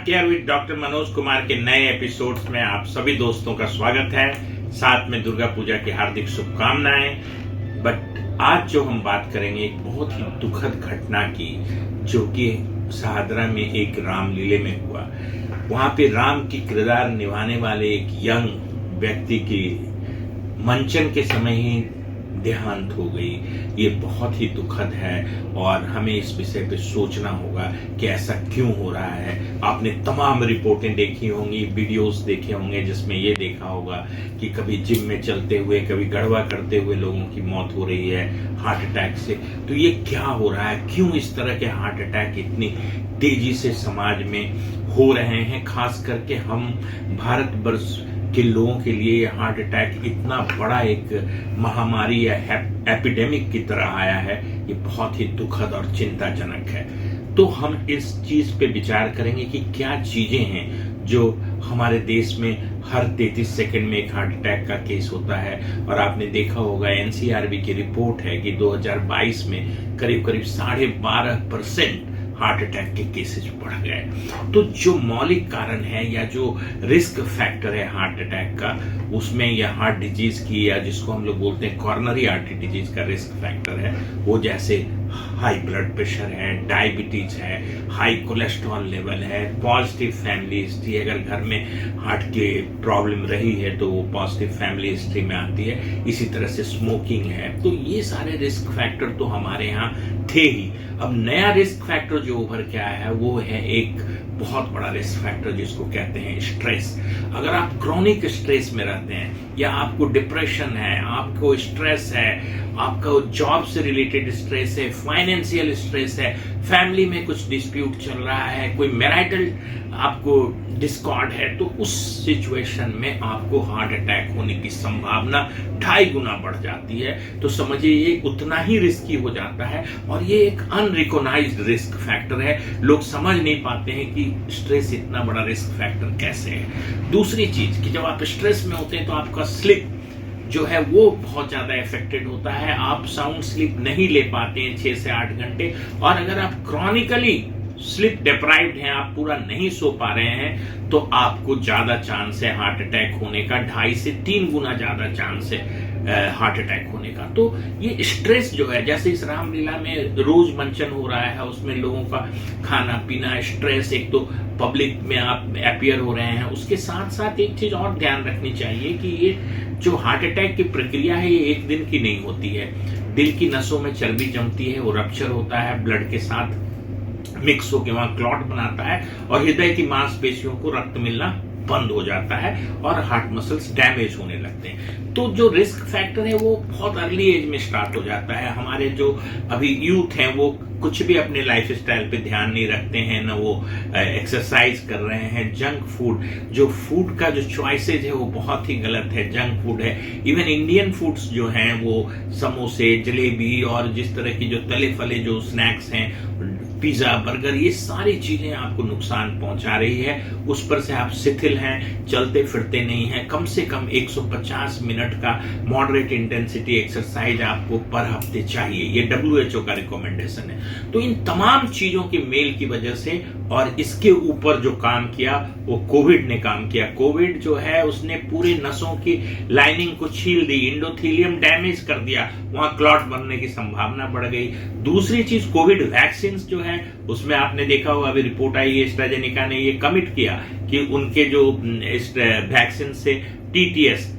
Care with doctor Manoj Kumar के नए episodes में आप सभी दोस्तों का स्वागत है। साथ में दुर्गा पूजा की हार्दिक शुभकामनाएं। बट आज जो हम बात करेंगे एक बहुत ही दुखद घटना की, जो कि शाहदरा में एक रामलीले में हुआ। वहां पे राम की किरदार निभाने वाले एक यंग व्यक्ति की मंचन के समय ही देहांत हो गई। ये बहुत ही दुखद है और हमें इस विषय पे सोचना होगा कि ऐसा क्यों हो रहा है। आपने तमाम रिपोर्टें देखी होंगी, वीडियोस देखे होंगे, जिसमें ये देखा होगा कि कभी जिम में चलते हुए, कभी गढ़वा करते हुए लोगों की मौत हो रही है हार्ट अटैक से। तो ये क्या हो रहा है, क्यों इस तरह के हार्ट अटैक इतनी तेजी से समाज में हो रहे हैं? खास करके हम भारतवर्ष के लोगों के लिए ये हार्ट अटैक इतना बड़ा एक महामारी या एपिडेमिक की तरह आया है। ये बहुत ही दुखद और चिंताजनक है। तो हम इस चीज पे विचार करेंगे कि क्या चीजें हैं जो हमारे देश में हर 33 सेकंड में एक हार्ट अटैक का केस होता है। और आपने देखा होगा, एनसीआरबी की रिपोर्ट है कि 2022 में करीब 12.5% हार्ट अटैक के केसेस बढ़ गए। तो जो मौलिक कारण है या जो रिस्क फैक्टर है हार्ट अटैक का, उसमें या हार्ट डिजीज की या जिसको हम लोग बोलते हैं कॉर्नरी आर्टरी डिजीज का रिस्क फैक्टर है, वो जैसे हाई ब्लड प्रेशर है, डायबिटीज है, हाई कोलेस्ट्रॉल लेवल है, पॉजिटिव फैमिली हिस्ट्री। अगर घर में हार्ट की प्रॉब्लम रही है तो वो पॉजिटिव फैमिली हिस्ट्री में आती है। इसी तरह से स्मोकिंग है। तो ये सारे रिस्क फैक्टर तो हमारे यहाँ थे ही। अब नया रिस्क फैक्टर जो उभर के आया है वो है एक बहुत बड़ा रिस्क फैक्टर जिसको कहते हैं स्ट्रेस। अगर आप क्रॉनिक स्ट्रेस में रहते हैं या आपको डिप्रेशन है, आपको स्ट्रेस है, आपका जॉब से रिलेटेड स्ट्रेस है, फाइनेंशियल स्ट्रेस है, फैमिली में कुछ डिस्प्यूट चल रहा है, कोई मैरिटल आपको डिस्कॉर्ड है, तो उस सिचुएशन में आपको हार्ट अटैक होने की संभावना 2.5 गुना बढ़ जाती है। तो समझिए ये उतना ही रिस्की हो जाता है और ये एक अनरिकॉग्नाइज्ड रिस्क फैक्टर है। लोग समझ नहीं पाते हैं कि स्ट्रेस इतना बड़ा रिस्क फैक्टर कैसे है। दूसरी चीज कि जब आप स्ट्रेस में होते हैं तो आपका स्लीप जो है वो बहुत ज्यादा इफेक्टेड होता है। आप साउंड स्लीप नहीं ले पाते हैं 6 से 8 घंटे। और अगर आप क्रॉनिकली स्लीप डिप्राइव्ड हैं, आप पूरा नहीं सो पा रहे हैं, तो आपको ज्यादा चांस है हार्ट अटैक होने का। 2.5 से 3 गुना ज्यादा चांस है हार्ट अटैक होने का। तो ये स्ट्रेस जो है, जैसे इस रामलीला में रोज मंचन हो रहा है, उसमें लोगों का खाना पीना, स्ट्रेस, एक तो पब्लिक में आप अपीयर हो रहे हैं, उसके साथ साथ एक चीज और ध्यान रखनी चाहिए कि ये जो हार्ट अटैक की प्रक्रिया है ये एक दिन की नहीं होती है। दिल की नसों में चर्बी जमती है, वो रप्चर होता है, ब्लड के साथ मिक्स होकर वहां क्लॉट बनाता है और हृदय की मांसपेशियों को रक्त मिलना बंद हो जाता है और हार्ट मसल्स डैमेज होने लगते हैं। तो जो रिस्क फैक्टर है वो बहुत अर्ली एज में स्टार्ट हो जाता है। हमारे जो अभी यूथ हैं वो कुछ भी अपने लाइफ स्टाइल पे ध्यान नहीं रखते हैं, ना वो एक्सरसाइज कर रहे हैं। जंक फूड, जो फूड का जो चॉइसेज है वो बहुत ही गलत है, जंक फूड है। इवन इंडियन फूड्स जो हैं वो समोसे, जलेबी और जिस तरह की जो तले फले जो स्नैक्स हैं, पिज्जा, बर्गर, ये सारी चीजें आपको नुकसान पहुंचा रही है। उस पर से आप शिथिल हैं, चलते फिरते नहीं हैं। कम से कम 150 मिनट का मॉडरेट इंटेंसिटी एक्सरसाइज आपको पर हफ्ते चाहिए। ये WHO का रिकमेंडेशन है। तो इन तमाम चीजों के मेल की वजह से और इसके ऊपर जो काम किया वो कोविड ने काम किया। कोविड जो है उसने पूरे नसों की लाइनिंग को छील दी, एंडोथेलियम डैमेज कर दिया, वहां क्लॉट बनने की संभावना बढ़ गई। दूसरी चीज, कोविड वैक्सीन जो है उसमें आपने देखा होगा, अभी रिपोर्ट आई है, एस्ट्राजेनेका ने ये कमिट किया कि उनके जो वैक्सीन से TTS,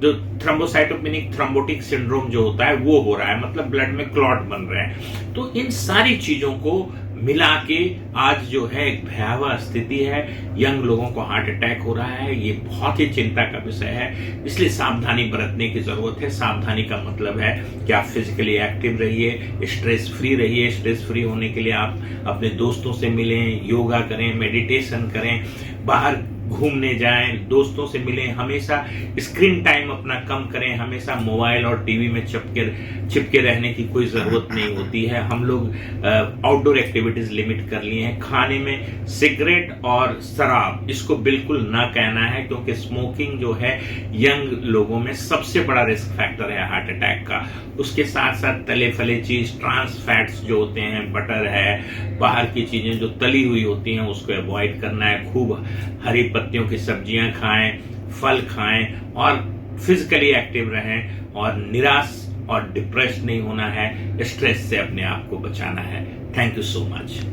जो थ्रोम्बोसाइटोपेनिक थ्रोम्बोटिक सिंड्रोम जो होता है वो हो रहा है, मतलब ब्लड में क्लॉट बन रहे हैं। तो इन सारी चीजों को मिला के आज जो है एक भयावह स्थिति है। यंग लोगों को हार्ट अटैक हो रहा है। ये बहुत ही चिंता का विषय है, इसलिए सावधानी बरतने की जरूरत है। सावधानी का मतलब है कि आप फिजिकली एक्टिव रहिए, स्ट्रेस फ्री रहिए। स्ट्रेस फ्री होने के लिए आप अपने दोस्तों से मिलें, योगा करें, मेडिटेशन करें, बाहर घूमने जाएं, दोस्तों से मिलें, हमेशा स्क्रीन टाइम अपना कम करें, हमेशा मोबाइल और टीवी में चिपके रहने की कोई जरूरत नहीं होती है। हम लोग आउटडोर एक्टिविटीज लिमिट कर लिए हैं। खाने में सिगरेट और शराब इसको बिल्कुल ना कहना है, क्योंकि स्मोकिंग जो है यंग लोगों में सबसे बड़ा रिस्क फैक्टर है हार्ट अटैक का। उसके साथ साथ तले फले चीज, ट्रांस फैट्स जो होते हैं, बटर है, बाहर की चीजें जो तली हुई होती हैं उसको अवॉइड करना है। खूब हरी पत्तियों की सब्जियां खाएं, फल खाएं और फिजिकली एक्टिव रहें, और निराश और डिप्रेस नहीं होना है, स्ट्रेस से अपने आप को बचाना है। Thank you so much.